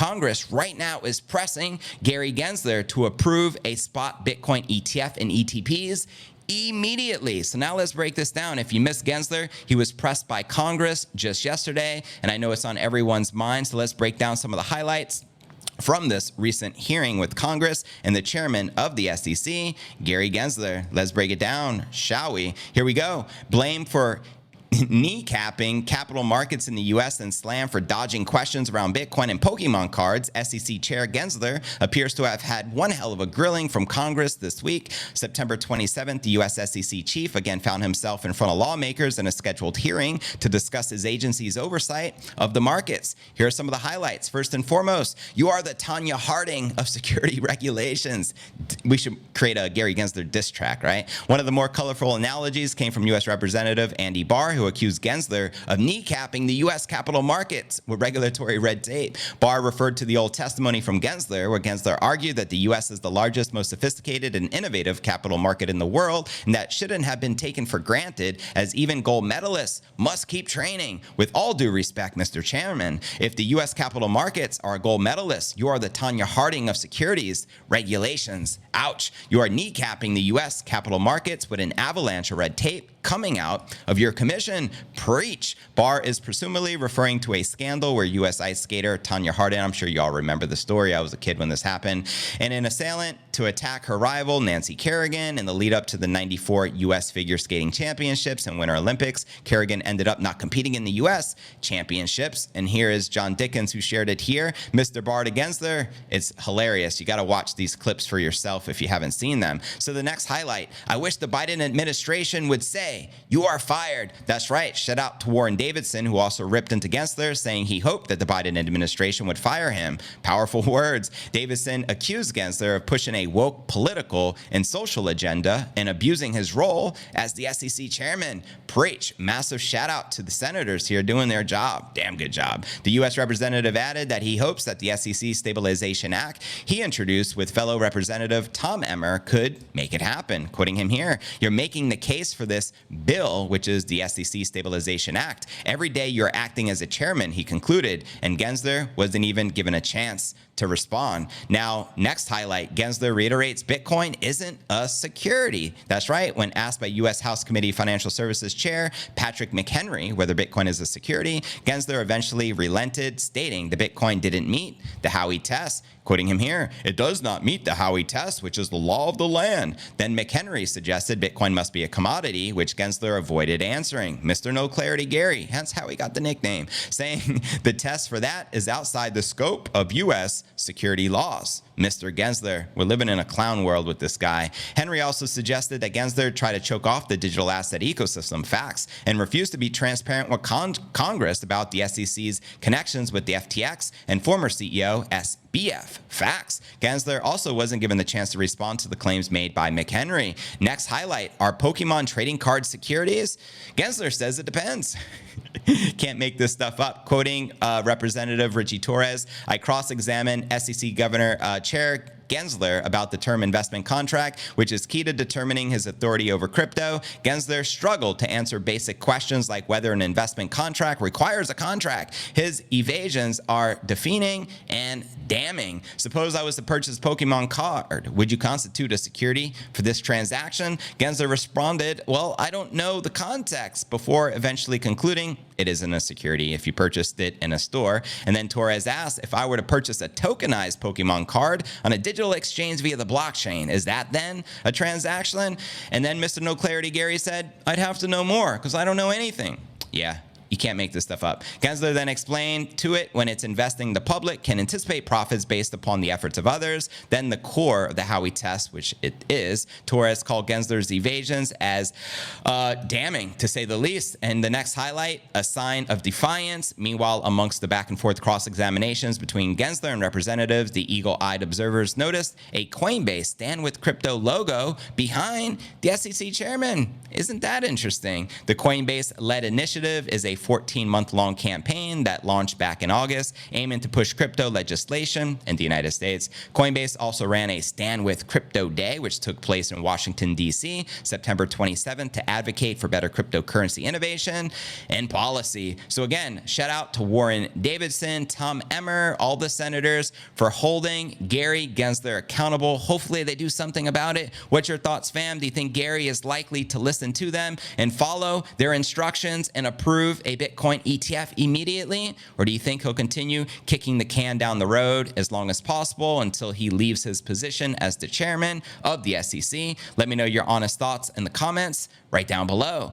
Congress right now is pressing Gary Gensler to approve a spot Bitcoin ETF and ETPs immediately. So now let's break this down. If you missed Gensler, he was pressed by Congress just yesterday, and I know it's on everyone's mind. So let's break down some of the highlights from this recent hearing with Congress and the chairman of the SEC, Gary Gensler. Let's break it down, shall we? Here we go. Blame for kneecapping capital markets in the U.S. and slam for dodging questions around Bitcoin and Pokemon cards. SEC Chair Gensler appears to have had one hell of a grilling from Congress this week. September 27th, the U.S. SEC chief again found himself in front of lawmakers in a scheduled hearing to discuss his agency's oversight of the markets. Here are some of the highlights. First and foremost, you are the Tanya Harding of security regulations. We should create a Gary Gensler diss track, right? One of the more colorful analogies came from U.S. Representative Andy Barr, who accused Gensler of kneecapping the U.S. capital markets with regulatory red tape. Barr referred to the old testimony from Gensler, where Gensler argued that the U.S. is the largest, most sophisticated, and innovative capital market in the world, and that shouldn't have been taken for granted, as even gold medalists must keep training. With all due respect, Mr. Chairman, if the U.S. capital markets are a gold medalist, you are the Tanya Harding of securities regulations. Ouch. You are kneecapping the U.S. capital markets with an avalanche of red tape coming out of your commission. Preach. Barr is presumably referring to a scandal where U.S. ice skater Tanya Harding, I'm sure y'all remember the story, I was a kid when this happened, and an assailant to attack her rival Nancy Kerrigan in the lead up to the 94 U.S. figure skating championships and Winter Olympics. Kerrigan ended up not competing in the U.S. championships, and here is John Dickens who shared it here. Mr. Barr to Gensler, it's hilarious. You got to watch these clips for yourself if you haven't seen them. So the next highlight, I wish the Biden administration would say, you are fired. That's right. Shout out to Warren Davidson, who also ripped into Gensler, saying he hoped that the Biden administration would fire him. Powerful words. Davidson accused Gensler of pushing a woke political and social agenda and abusing his role as the SEC chairman. Preach. Massive shout out to the senators here doing their job. Damn good job. The U.S. representative added that he hopes that the SEC Stabilization Act he introduced with fellow Representative Tom Emmer could make it happen. Quoting him here, you're making the case for this bill, which is the SEC Stabilization Act. Every day you're acting as a chairman, he concluded, and Gensler wasn't even given a chance to respond. Now, next highlight, Gensler reiterates Bitcoin isn't a security. That's right. When asked by U.S. House Committee Financial Services Chair Patrick McHenry whether Bitcoin is a security, Gensler eventually relented, stating the Bitcoin didn't meet the Howey test. Quoting him here, it does not meet the Howey test, which is the law of the land. Then McHenry suggested Bitcoin must be a commodity, which Gensler avoided answering. Mr. No Clarity Gary, hence how he got the nickname, saying the test for that is outside the scope of U.S. security laws. Mr. Gensler, we're living in a clown world with this guy. Henry also suggested that Gensler try to choke off the digital asset ecosystem facts and refuse to be transparent with Congress about the SEC's connections with the FTX and former CEO SBF. Facts. Gensler also wasn't given the chance to respond to the claims made by McHenry. Next highlight, are Pokemon trading card securities? Gensler says it depends. Can't make this stuff up. Quoting Representative Richie Torres, I cross-examined SEC Governor Chair Gensler about the term investment contract, which is key to determining his authority over crypto. Gensler struggled to answer basic questions like whether an investment contract requires a contract. His evasions are defeating and damning. Suppose I was to purchase a Pokemon card. Would you constitute a security for this transaction? Gensler responded, well, I don't know the context, before eventually concluding it isn't a security if you purchased it in a store. And then Torres asked, if I were to purchase a tokenized Pokemon card on a digital exchange via the blockchain, is that then a transaction? And then Mr. No Clarity Gary said, I'd have to know more because I don't know anything. Yeah. You can't make this stuff up. Gensler then explained to it, when it's investing, the public can anticipate profits based upon the efforts of others. Then the core of the Howey test, which it is, Torres called Gensler's evasions as damning, to say the least. And the next highlight, a sign of defiance. Meanwhile, amongst the back and forth cross-examinations between Gensler and representatives, the eagle-eyed observers noticed a Coinbase Stand With Crypto logo behind the SEC chairman. Isn't that interesting? The Coinbase-led initiative is a 14-month-long campaign that launched back in August, aiming to push crypto legislation in the United States. Coinbase also ran a Stand with Crypto Day, which took place in Washington, D.C., September 27th, to advocate for better cryptocurrency innovation and policy. So again, shout out to Warren Davidson, Tom Emmer, all the senators for holding Gary Gensler accountable. Hopefully they do something about it. What's your thoughts, fam? Do you think Gary is likely to listen to them and follow their instructions and approve a Bitcoin ETF immediately? Or do you think he'll continue kicking the can down the road as long as possible until he leaves his position as the chairman of the SEC? Let me know your honest thoughts in the comments right down below.